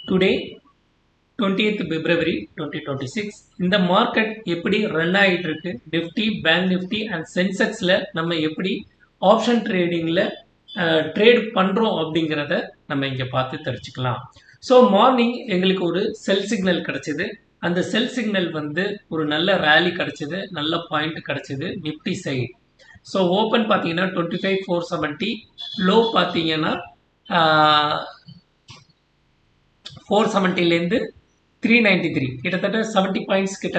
Today 20th February 2026 இந்த market எப்படி run ஆகிட்டு இருக்கு, நிஃப்டி, பேங்க் நிஃப்டி அண்ட் சென்செக்ஸில் நம்ம எப்படி ஆப்ஷன் ட்ரேடிங்கில் ட்ரேட் பண்ணுறோம் அப்படிங்கிறத நம்ம இங்கே பார்த்து தெரிஞ்சுக்கலாம். ஸோ மார்னிங் எங்களுக்கு ஒரு செல் சிக்னல் கிடச்சிது. அந்த செல் சிக்னல் வந்து ஒரு நல்ல ரேலி கிடச்சிது, நல்ல பாயிண்ட் கிடச்சிது நிஃப்டி சைடு. ஸோ ஓப்பன் பார்த்தீங்கன்னா 25,470, லோ பார்த்தீங்கன்னா 470லேருந்து 393, கிட்டத்தட்ட 70 பாயிண்ட்ஸ் கிட்ட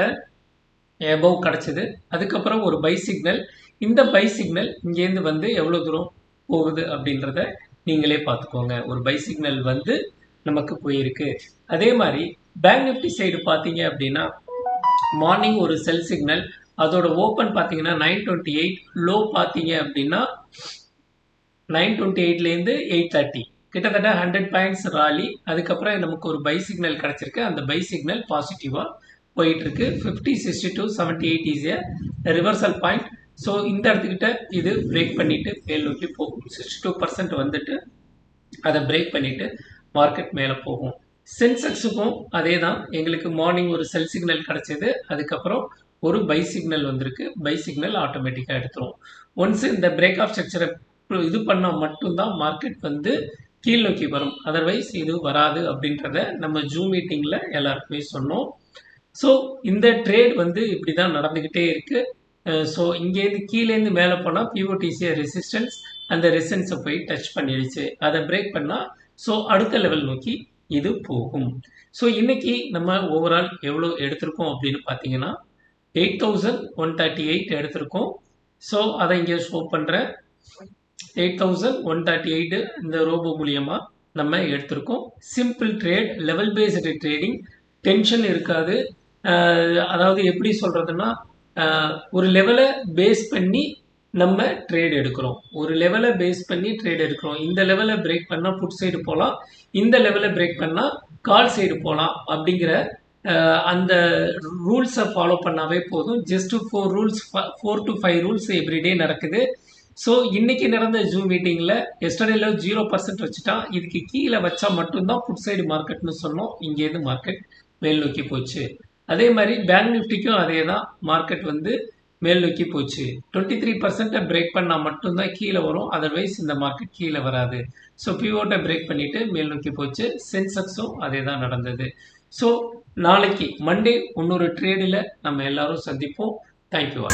எபவ் கிடச்சிது. அதுக்கப்புறம் ஒரு பை சிக்னல். இந்த பை சிக்னல் இங்கேருந்து வந்து எவ்வளோ தூரம் போகுது அப்படின்றத நீங்களே பார்த்துக்கோங்க. ஒரு பை சிக்னல் வந்து நமக்கு போயிருக்கு. அதே மாதிரி பேங்க் நிஃப்டி சைடு பார்த்தீங்க அப்படின்னா மார்னிங் ஒரு செல் சிக்னல், அதோட ஓப்பன் பார்த்தீங்கன்னா 928, லோ பார்த்தீங்க அப்படின்னா 928லேருந்து 830, கிட்டத்தட்ட 100 பாயிண்ட்ஸ் ராலி. அதுக்கப்புறம் நமக்கு ஒரு பை சிக்னல் கிடச்சிருக்கு. அந்த பை சிக்னல் பாசிட்டிவாக போயிட்டு இருக்கு. 50, 62, 78 is a reversal point. So இந்த இடத்துக்கிட்ட இது பிரேக் பண்ணிட்டு மேல் நோக்கி போகும். 62% வந்துட்டு அதை பிரேக் பண்ணிட்டு மார்க்கெட் மேலே போகும். சென்செக்ஸுக்கும் அதே தான். எங்களுக்கு மார்னிங் ஒரு செல் சிக்னல் கிடச்சிது. அதுக்கப்புறம் ஒரு பை சிக்னல் வந்திருக்கு. பை சிக்னல் ஆட்டோமேட்டிக்காக எடுத்துரும். ஒன்ஸ் இந்த பிரேக் ஆஃப் ஸ்ட்ரக்சரை இது பண்ணால் மட்டும்தான் மார்க்கெட் வந்து கீழ் நோக்கி வரும். அதர்வைஸ் இது வராது அப்படின்றத நம்ம ஜூம் மீட்டிங்கில் எல்லாருக்குமே சொன்னோம். ஸோ இந்த ட்ரேட் வந்து இப்படி தான் நடந்துக்கிட்டே இருக்குது. ஸோ இங்கேருந்து கீழேருந்து மேலே போனால் பிஓடிசியை ரெசிஸ்டன்ஸ், அந்த ரெசிஸ்டன்ஸை போய் டச் பண்ணிடுச்சு. அதை பிரேக் பண்ணால் ஸோ அடுத்த லெவல் நோக்கி இது போகும். ஸோ இன்னைக்கு நம்ம ஓவரால் எவ்வளோ எடுத்திருக்கோம் அப்படின்னு பார்த்தீங்கன்னா 8,138 எடுத்திருக்கோம். ஸோ அதை இங்கே ஷோ பண்ணுறேன். 8,138 இந்த ரோபோ மூலியமா நம்ம எடுத்திருக்கோம். Simple trade, level based trading, tension இருக்காது. அதாவது எப்படி சொல்றதுன்னா, ஒரு லெவலை பேஸ் பண்ணி நம்ம ட்ரேட் எடுக்கிறோம். ஒரு லெவலை பேஸ் பண்ணி ட்ரேட் எடுக்கிறோம். இந்த லெவலை பிரேக் பண்ணால் புட் சைடு போகலாம், இந்த லெவலை பிரேக் பண்ணால் கால் சைடு போகலாம் அப்படிங்கிற அந்த ரூல்ஸை ஃபாலோ பண்ணாவே போதும். ஜஸ்ட் 4 to 5 ரூல்ஸ் எவ்ரிடே நடக்குது. ஸோ இன்னைக்கு நடந்த ஜூம் மீட்டிங்கில் எஸ்டர்டேல 0% வச்சுட்டான். இதுக்கு கீழே வச்சா மட்டும்தான் புட் சைடு மார்க்கெட்னு சொன்னோம். இங்கேருந்து மார்க்கெட் மேல் நோக்கி போச்சு. அதே மாதிரி பேங்க் நிஃப்டிக்கும் அதே தான். மார்க்கெட் வந்து மேல் நோக்கி போச்சு. 23% பிரேக் பண்ணால் மட்டும்தான் கீழே வரும். அதர்வைஸ் இந்த மார்க்கெட் கீழே வராது. ஸோ பிவோட்டை பிரேக் பண்ணிட்டு மேல் நோக்கி போச்சு. சென்செக்ஸும் அதே தான் நடந்தது. ஸோ நாளைக்கு மண்டே இன்னொரு ட்ரேடில் நம்ம எல்லாரும் சந்திப்போம். தேங்க்யூ.